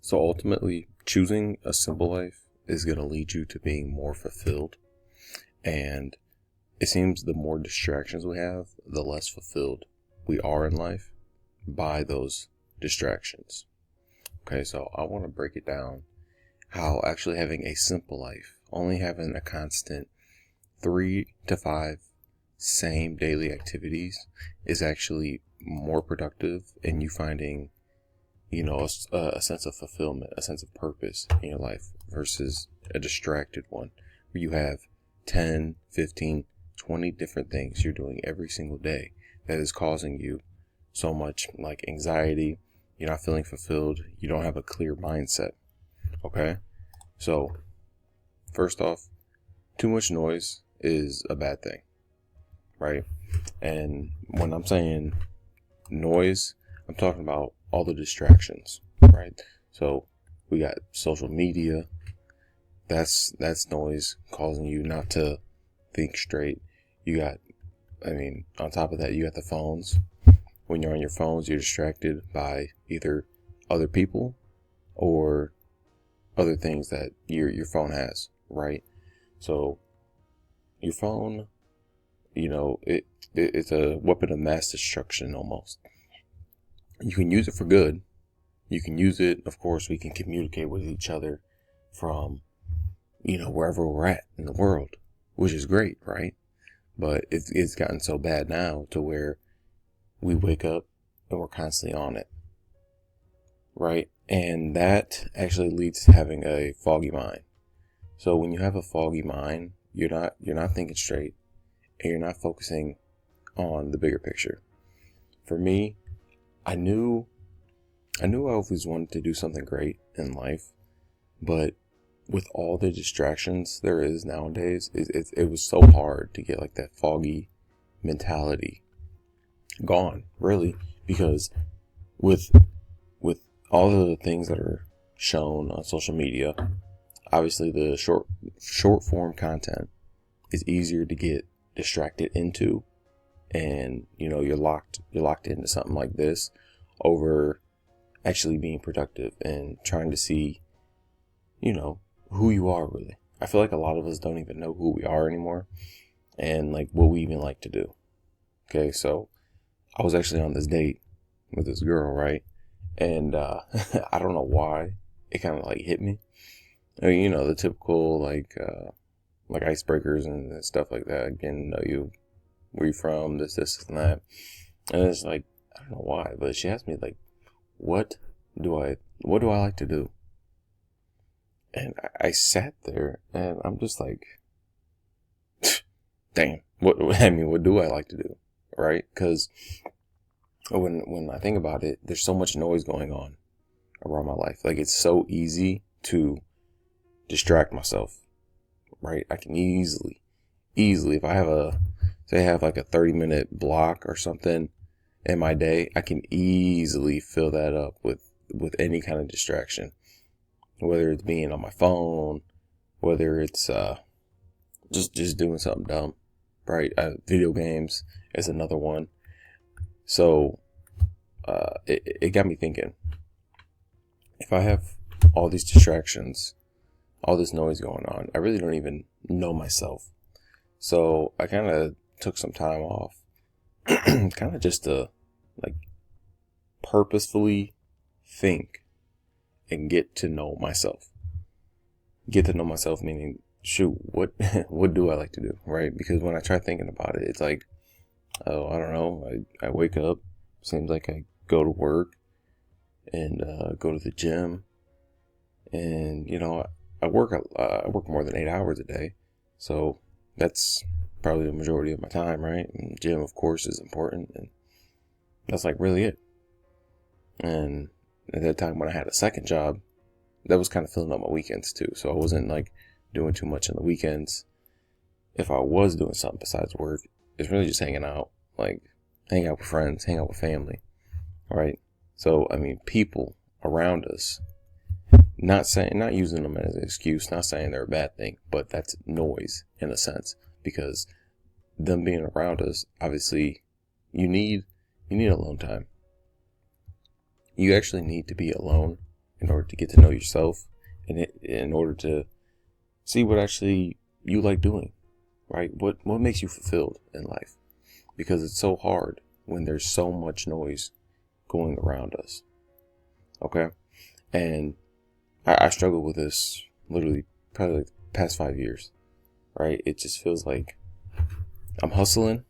So ultimately, choosing a simple life is going to lead you to being more fulfilled. And it seems the more distractions we have, the less fulfilled we are in life by those distractions. Okay, so I want to break it down how actually having a simple life, only having a constant 3 to 5 same daily activities is actually more productive, and you finding a sense of fulfillment, a sense of purpose in your life versus a distracted one where you have 10, 15, 20 different things you're doing every single day that is causing you so much like anxiety. You're not feeling fulfilled. You don't have a clear mindset. Okay. So first off, too much noise is a bad thing, right? And when I'm saying noise, I'm talking about all the distractions, right? So we got social media. That's noise causing you not to think straight. You got, on top of that, you got the phones. When you're on your phones, you're distracted by either other people or other things that your phone has, right? So your phone, it's a weapon of mass destruction almost. You can use it for good. You can use it, of course, we can communicate with each other from, wherever we're at in the world, which is great, right? But it's gotten so bad now to where we wake up and we're constantly on it, right? And that actually leads to having a foggy mind. So when you have a foggy mind, you're not thinking straight, and you're not focusing on the bigger picture. For me, I knew I always wanted to do something great in life, but with all the distractions there is nowadays, it was so hard to get like that foggy mentality gone, really, because with all of the things that are shown on social media, obviously the short form content is easier to get distracted into, and you're locked into something like this over actually being productive and trying to see who you are really. I feel like a lot of us don't even know who we are anymore and like what we even like to do. Okay, so I was actually on this date with this girl, right? And I don't know why it kind of like hit me. The typical like icebreakers and stuff like that. Again, know you, where you from, this and that. And it's like, I don't know why, but she asked me like, what do I like to do? And I sat there and I'm just like, damn, what do I like to do? Right? Because when I think about it, there's so much noise going on around my life. Like, it's so easy to distract myself, right? I can easily, if I have like a 30-minute block or something in my day, I can easily fill that up with any kind of distraction, whether it's being on my phone, whether it's just doing something dumb, right? Video games is another one. So it got me thinking, if I have all these distractions, all this noise going on, I really don't even know myself. So I kind of took some time off, kind of just to like purposefully think and get to know myself. Get to know myself meaning, shoot, what do I like to do, right? Because when I try thinking about it, it's like, oh, I don't know. I wake up, seems like I go to work and go to the gym, and I work more than 8 hours a day, so that's probably the majority of my time, right? And gym, of course, is important, and that's like really it. And at that time when I had a second job, that was kind of filling up my weekends too. So I wasn't like doing too much on the weekends. If I was doing something besides work, it's really just hanging out, like hang out with friends, hang out with family, right? So, people around us, not using them as an excuse, not saying they're a bad thing, but that's noise in a sense, because them being around us, obviously you need alone time. You actually need to be alone in order to get to know yourself, and in order to see what actually you like doing, right? What makes you fulfilled in life? Because it's so hard when there's so much noise going around us. Okay? And I struggle with this literally probably like the past 5 years, right? It just feels like I'm hustling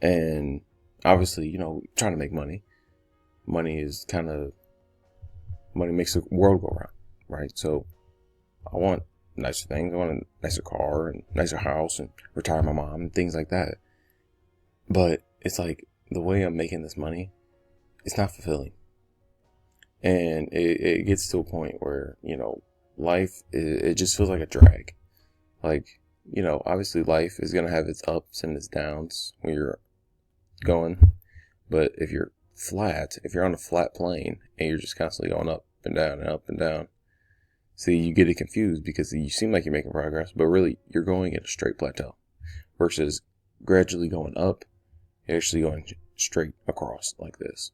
and obviously, trying to make money. Money makes the world go round, right? So I want nicer things. I want a nicer car and nicer house and retire my mom and things like that. But it's like the way I'm making this money, it's not fulfilling. And it gets to a point where, life, it just feels like a drag. Like, obviously life is going to have its ups and its downs when you're going. But if you're on a flat plane and you're just constantly going up and down and up and down, see, you get it confused because you seem like you're making progress, but really you're going at a straight plateau versus gradually going up. You're actually going straight across like this.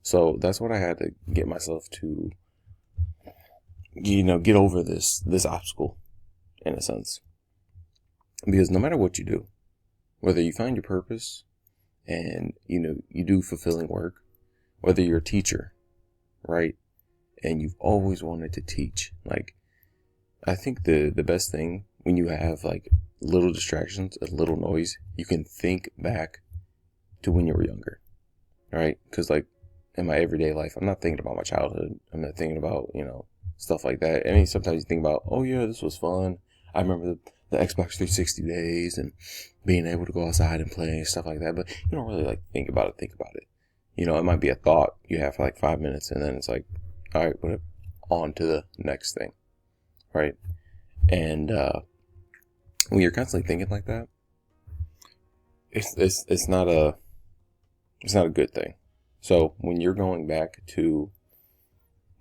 So that's what I had to get myself to, get over this obstacle in a sense. Because no matter what you do, whether you find your purpose and, you do fulfilling work, whether you're a teacher, right? And you've always wanted to teach. Like, I think the best thing when you have like little distractions, a little noise, you can think back to when you were younger, right? Because like in my everyday life, I'm not thinking about my childhood. I'm not thinking about, stuff like that. I mean, sometimes you think about, oh yeah, this was fun. I remember the Xbox 360 days and being able to go outside and play and stuff like that. But you don't really like think about it. It might be a thought you have for like 5 minutes and then it's like, all right, whatever, on to the next thing, right? And when you're constantly thinking like that, it's not a good thing. So when you're going back to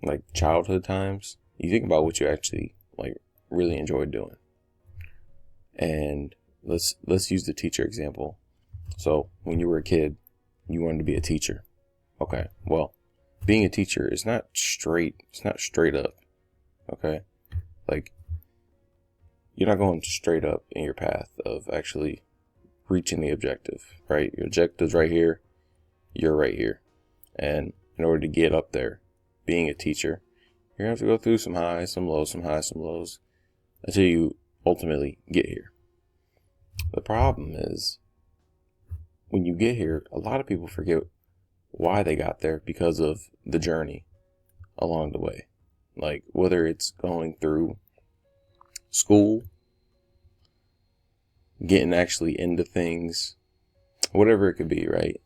like childhood times, you think about what you actually like really enjoyed doing. And let's use the teacher example. So when you were a kid, you wanted to be a teacher. Okay, well, being a teacher is not straight. It's not straight up. Okay, like you're not going straight up in your path of actually reaching the objective, right? Your objective's right here. You're right here. And in order to get up there, being a teacher, you're going to have to go through some highs, some lows, some highs, some lows, until you ultimately get here. The problem is, when you get here, a lot of people forget why they got there because of the journey along the way. Like, whether it's going through school, getting actually into things, whatever it could be, right?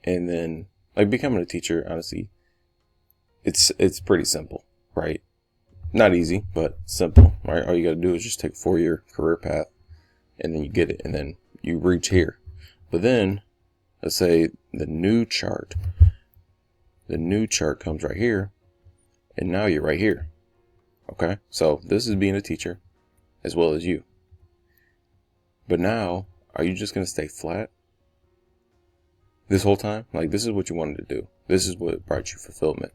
And then, like, becoming a teacher, honestly, it's pretty simple, right? Not easy, but simple, right? All you got to do is just take a 4-year career path, and then you get it, and then you reach here. But then, let's say the new chart comes right here, and now you're right here. Okay? So this is being a teacher as well as you. But now, are you just going to stay flat this whole time? Like, this is what you wanted to do. This is what brought you fulfillment.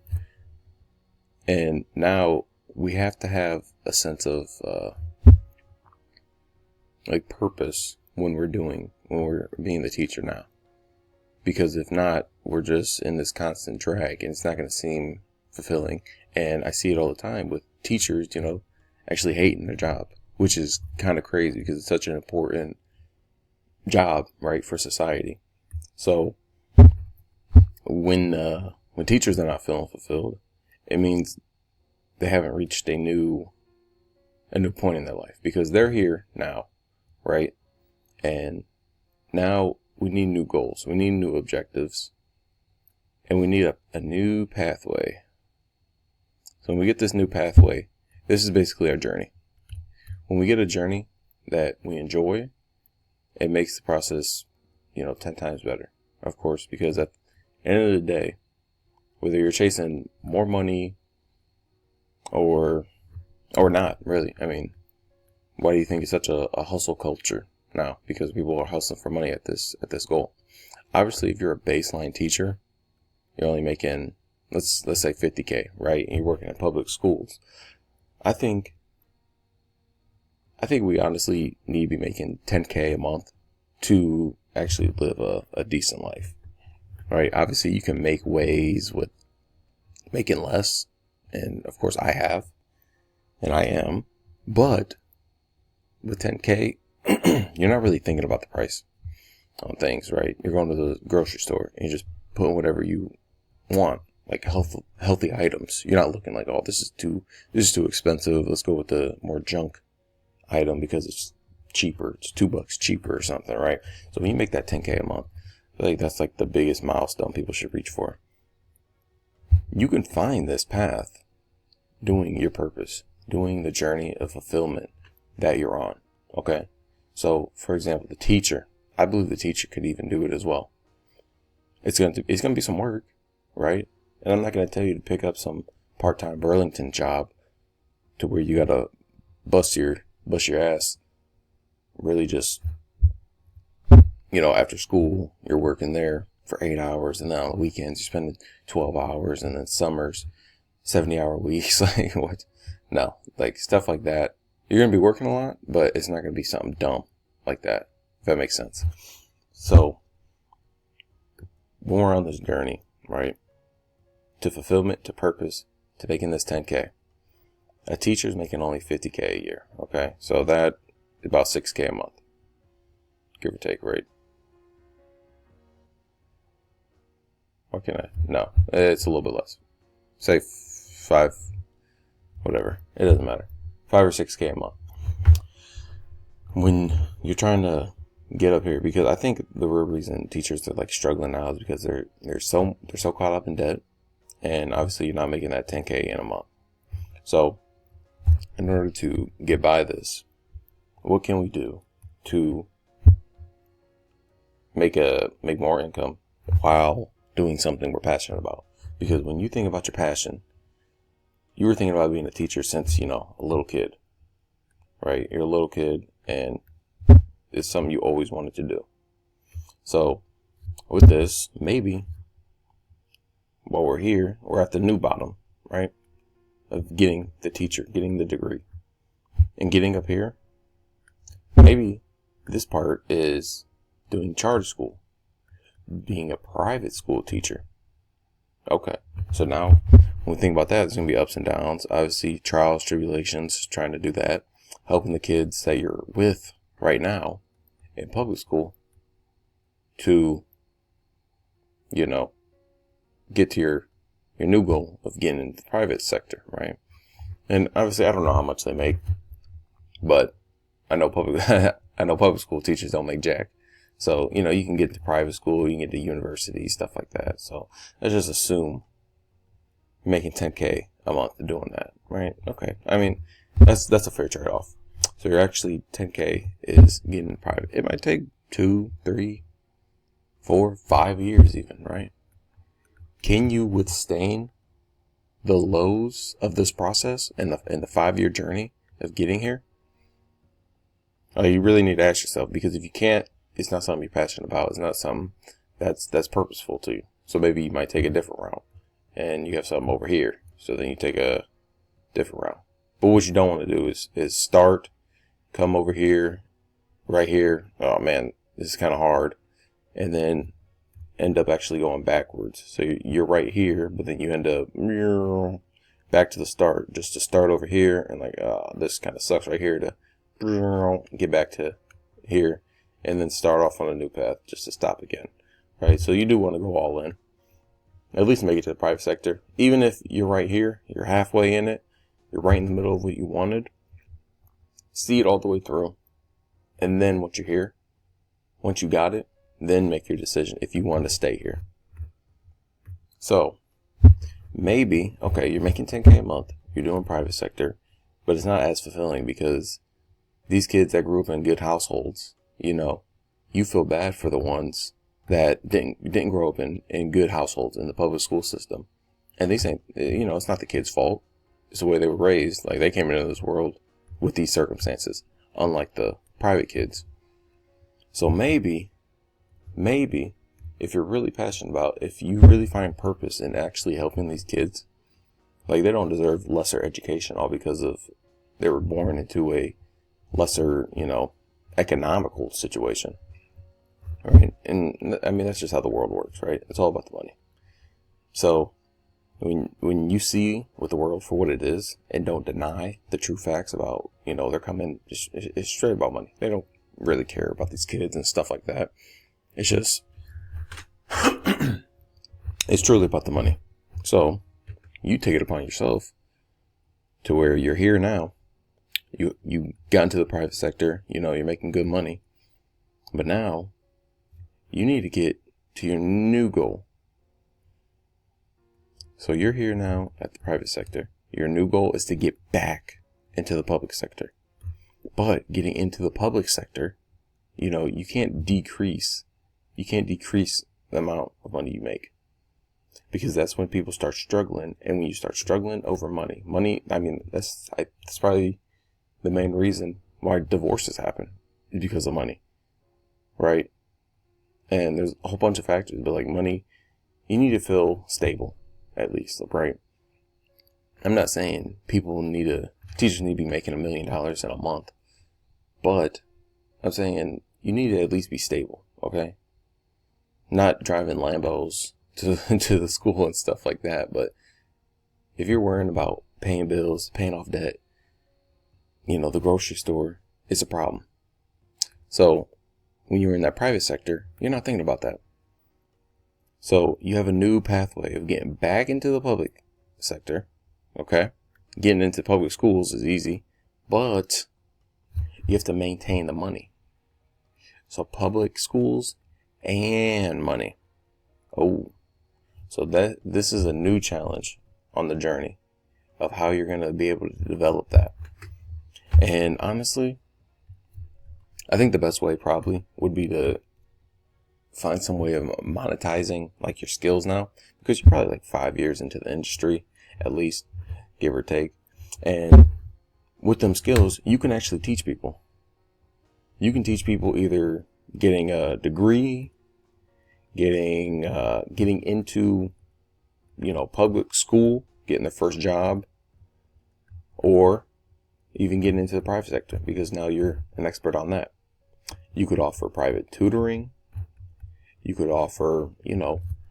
And now we have to have a sense of like purpose when we're being the teacher now. Because if not, we're just in this constant drag and it's not going to seem fulfilling. And I see it all the time with teachers, actually hating their job, which is kind of crazy because it's such an important job, right, for society. So when teachers are not feeling fulfilled, it means they haven't reached a new point in their life because they're here now, right? And now we need new goals. We need new objectives. And we need a new pathway. So when we get this new pathway, this is basically our journey. When we get a journey that we enjoy, it makes the process, 10 times better, of course, because at the end of the day, whether you're chasing more money or not, really, I mean, why do you think it's such a hustle culture now? Because people are hustling for money at this goal. Obviously, if you're a baseline teacher, you're only making let's say 50K, right? And you're working in public schools. I think we honestly need to be making 10K a month to actually live a decent life, right? Obviously, you can make ways with making less, and of course, I have, and I am, but with 10K, you're not really thinking about the price on things, right? You're going to the grocery store and you're just putting whatever you want, like healthy items. You're not looking like, oh, this is too expensive. Let's go with the more junk item because it's cheaper. It's $2 cheaper or something, right? So when you make that 10K a month, I feel like that's like the biggest milestone people should reach for. You can find this path doing your purpose, doing the journey of fulfillment that you're on. Okay. So for example, the teacher, I believe the teacher could even do it as well. It's going to be some work, right? And I'm not going to tell you to pick up some part-time Burlington job to where you got to bust your ass. Really just, after school, you're working there for 8 hours, and then on the weekends you're spending 12 hours, and then summers, 70-hour weeks. Like what? No, like stuff like that. You're going to be working a lot, but it's not going to be something dumb like that, if that makes sense. So when we're on this journey, right, to fulfillment, to purpose, to making this 10K, a teacher's making only 50K a year. Okay. So that about 6K a month, give or take, right? What can I? No, it's a little bit less. Say 5, whatever. It doesn't matter. 5 or 6K a month. When you're trying to get up here, because I think the real reason teachers are like struggling now is because they're so caught up in debt, and obviously you're not making that 10K in a month. So in order to get by this, what can we do to make more income while doing something we're passionate about? Because when you think about your passion, you were thinking about being a teacher since, a little kid, right? You're a little kid and it's something you always wanted to do. So with this, maybe while we're here, we're at the new bottom, right? Of getting the teacher, getting the degree, and getting up here. Maybe this part is doing charter school, being a private school teacher. Okay. So now when we think about that, there's going to be ups and downs, obviously trials, tribulations, trying to do that, helping the kids that you're with right now in public school to, get to your new goal of getting into the private sector, right? And obviously I don't know how much they make, but I know public school teachers don't make jack. So, you can get to private school, you can get to university, stuff like that. So let's just assume you're making 10K a month doing that, right? Okay. I mean, that's a fair trade-off. So you're actually 10K is getting private. It might take 2, 3, 4, 5 years even, right? Can you withstand the lows of this process and the 5-year journey of getting here? You really need to ask yourself, because if you can't, it's not something you're passionate about. It's not something that's purposeful to you. So maybe you might take a different route and you have something over here. So then you take a different route. But what you don't want to do is start, come over here, right here. Oh man, this is kind of hard. And then end up actually going backwards. So you're right here, but then you end up back to the start, just to start over here. And like, this kind of sucks right here, to get back to here. And then start off on a new path just to stop again, right? So you do want to go all in, at least make it to the private sector. Even if you're right here, you're halfway in it, you're right in the middle of what you wanted, see it all the way through. And then once you're here, once you got it, then make your decision if you want to stay here. So maybe, okay, you're making 10K a month, you're doing private sector, but it's not as fulfilling because these kids that grew up in good households, you feel bad for the ones that didn't grow up in good households in the public school system. And these ain't, it's not the kid's fault. It's the way they were raised. Like, they came into this world with these circumstances, unlike the private kids. So maybe if you're really passionate about, if you really find purpose in actually helping these kids, like, they don't deserve lesser education all because of they were born into a lesser, economical situation. Right? And I mean, that's just how the world works, right? It's all about the money. So when you see with the world for what it is and don't deny the true facts about, they're coming, it's straight about money. They don't really care about these kids and stuff like that. It's just, it's truly about the money. So you take it upon yourself to where you're here now. You got into the private sector, you're making good money. But now you need to get to your new goal. So you're here now at the private sector. Your new goal is to get back into the public sector. But getting into the public sector, you can't decrease the amount of money you make. Because that's when people start struggling. And when you start struggling over money, I mean, that's probably the main reason why divorces happen, is because of money. Right? And there's a whole bunch of factors, but like money, you need to feel stable, at least, right? I'm not saying teachers need to be making $1 million in a month, but I'm saying you need to at least be stable, okay? Not driving Lambos to the school and stuff like that, but if you're worrying about paying bills, paying off debt, the grocery store, it's a problem. So when you're in that private sector, you're not thinking about that. So you have a new pathway of getting back into the public sector, okay? Getting into public schools is easy, but you have to maintain the money. So public schools and money. Oh, so this is a new challenge on the journey of how you're going to be able to develop that. And honestly, I think the best way probably would be to find some way of monetizing like your skills now, because you're probably like 5 years into the industry, at least, give or take. And with them skills, you can actually teach people. You can teach people either getting a degree, getting into, public school, getting their first job, or even getting into the private sector, because now you're an expert on that. You could offer private tutoring. You could offer,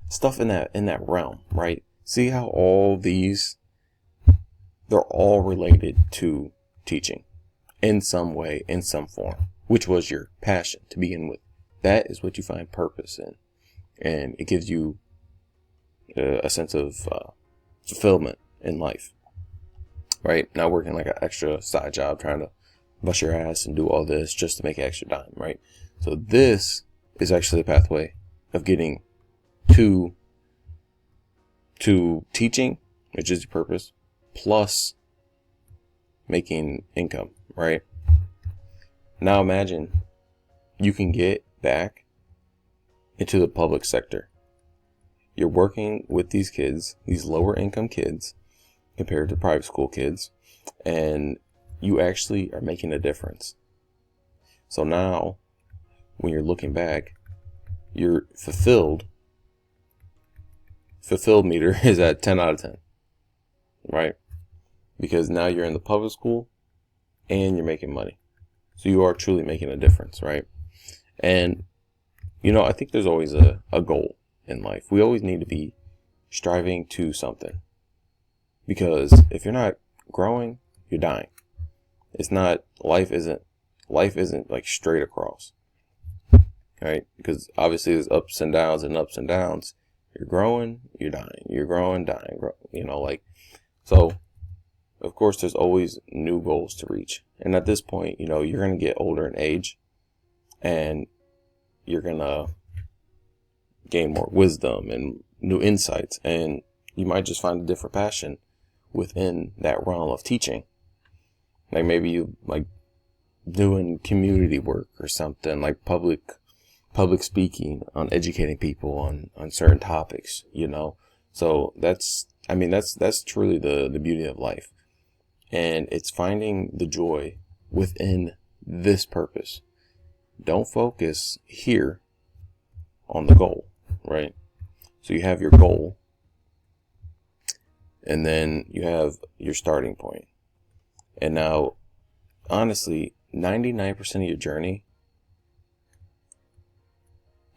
stuff in that realm, right? See how all these, they're all related to teaching in some way, in some form, which was your passion to begin with. That is what you find purpose in. And it gives you a sense of fulfillment in life, right? Not working like an extra side job, trying to bust your ass and do all this just to make an extra dime, right? So this is actually a pathway of getting to teaching, which is your purpose, plus making income, right? Now imagine you can get back into the public sector. You're working with these kids, these lower income kids, compared to private school kids, and you actually are making a difference. So now, when you're looking back, your fulfilled meter is at 10 out of 10, right? Because now you're in the public school and you're making money. So you are truly making a difference, right? And, I think there's always a goal in life. We always need to be striving to something. Because if you're not growing, you're dying. Life isn't like straight across. Right? Because obviously there's ups and downs and ups and downs. You're growing, you're dying. You're growing, dying. So of course there's always new goals to reach. And at this point, you're going to get older in age, and you're going to gain more wisdom and new insights, and you might just find a different passion within that realm of teaching. Like maybe you like doing community work or something, like public speaking, on educating people on certain topics, So that's truly the beauty of life. And it's finding the joy within this purpose. Don't focus here on the goal. right? So you have your goal, and then you have your starting point. And now, honestly, 99% of your journey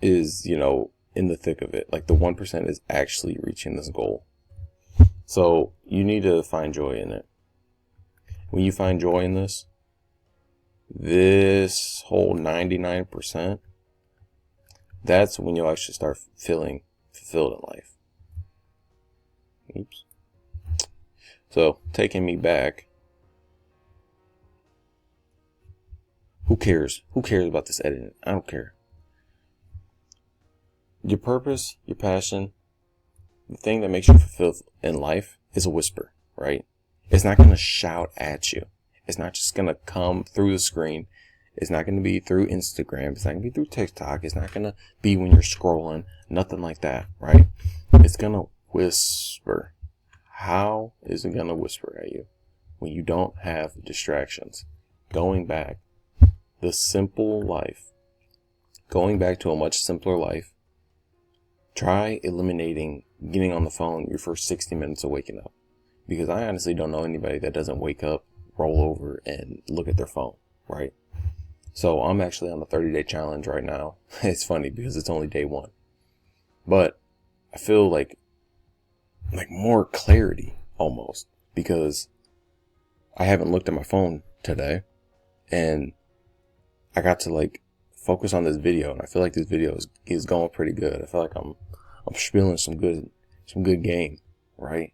is, in the thick of it. Like the 1% is actually reaching this goal. So you need to find joy in it. When you find joy in this whole 99%, that's when you'll actually start feeling fulfilled in life. Oops. So taking me back. Who cares? Who cares about this editing? I don't care. Your purpose, your passion, the thing that makes you fulfilled in life is a whisper, right? It's not going to shout at you. It's not just going to come through the screen. It's not going to be through Instagram. It's not going to be through TikTok. It's not going to be when you're scrolling. Nothing like that, right? It's going to whisper. How is it going to whisper at you when you don't have distractions? Going back, the simple life. Going back to a much simpler life. Try eliminating getting on the phone your first 60 minutes of waking up. Because I honestly don't know anybody that doesn't wake up, roll over, and look at their phone, right? So I'm actually on the 30-day challenge right now. It's funny because it's only day 1. But I feel like more clarity almost because I haven't looked at my phone today and I got to focus on this video, and I feel like this video is going pretty good. I feel like I'm spilling some good game, right?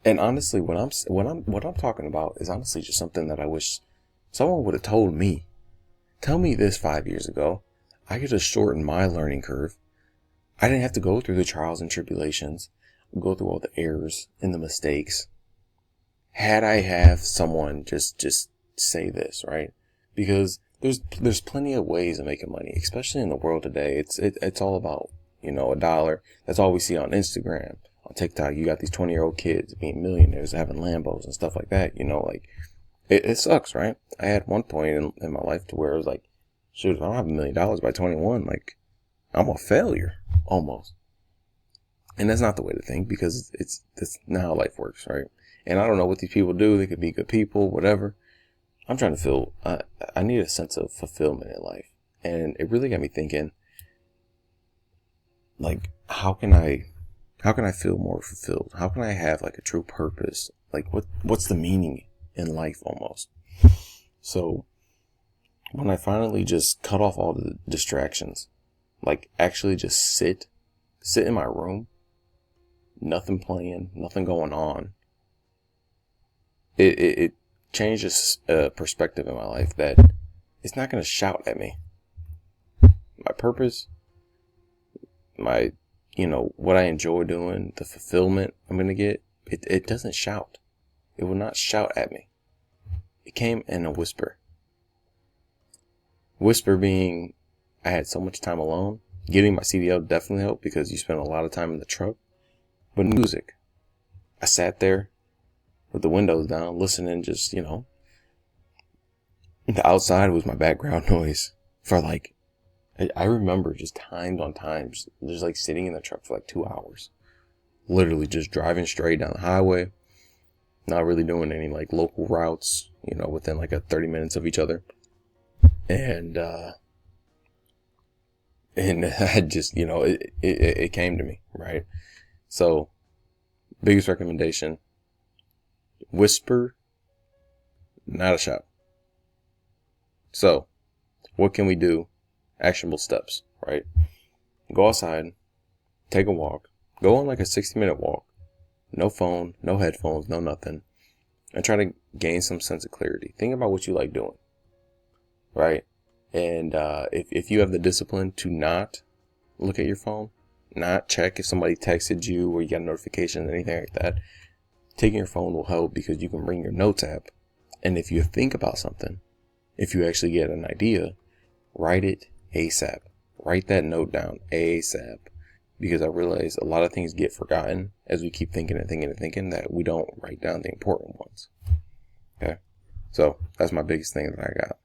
And honestly, what I'm talking about is honestly just something that I wish someone would have told me. Tell me this 5 years ago. I could have shortened my learning curve. I didn't have to go through the trials and tribulations, go through all the errors and the mistakes. Had I have someone just say this, right? Because there's plenty of ways of making money, especially in the world today. It's all about, a dollar. That's all we see on Instagram. On TikTok, you got these 20-year-old kids being millionaires, having Lambos and stuff like that. It sucks, right? I had one point in my life to where it was like, shoot, if I don't have $1 million by 21, I'm a failure almost. And that's not the way to think because that's not how life works, right? And I don't know what these people do. They could be good people, whatever. I'm trying to feel, I need a sense of fulfillment in life. And it really got me thinking, how can I feel more fulfilled? How can I have a true purpose? What's the meaning in life almost? So when I finally just cut off all the distractions, actually just sit in my room, nothing playing, nothing going on, it changes perspective in my life that it's not going to shout at me. My purpose, my, what I enjoy doing, the fulfillment I'm going to get, it doesn't shout. It will not shout at me. It came in a whisper. Whisper being, I had so much time alone. Getting my CDL definitely helped because you spend a lot of time in the truck. But music, I sat there with the windows down, listening, just, the outside was my background noise for I remember just times on times, just sitting in the truck for 2 hours, literally just driving straight down the highway, not really doing any local routes, within a 30 minutes of each other. And I just, it came to me, right? So biggest recommendation, whisper, not a shout. So what can we do? Actionable steps, right? Go outside, take a walk, go on a 60-minute walk, no phone, no headphones, no nothing, and try to gain some sense of clarity. Think about what you like doing, right? And if you have the discipline to not look at your phone, not check if somebody texted you or you got a notification or anything like that, taking your phone will help because you can bring your notes app. And if you think about something, if you actually get an idea, write it ASAP. Write that note down ASAP. Because I realize a lot of things get forgotten as we keep thinking and thinking and thinking that we don't write down the important ones. Okay? So that's my biggest thing that I got.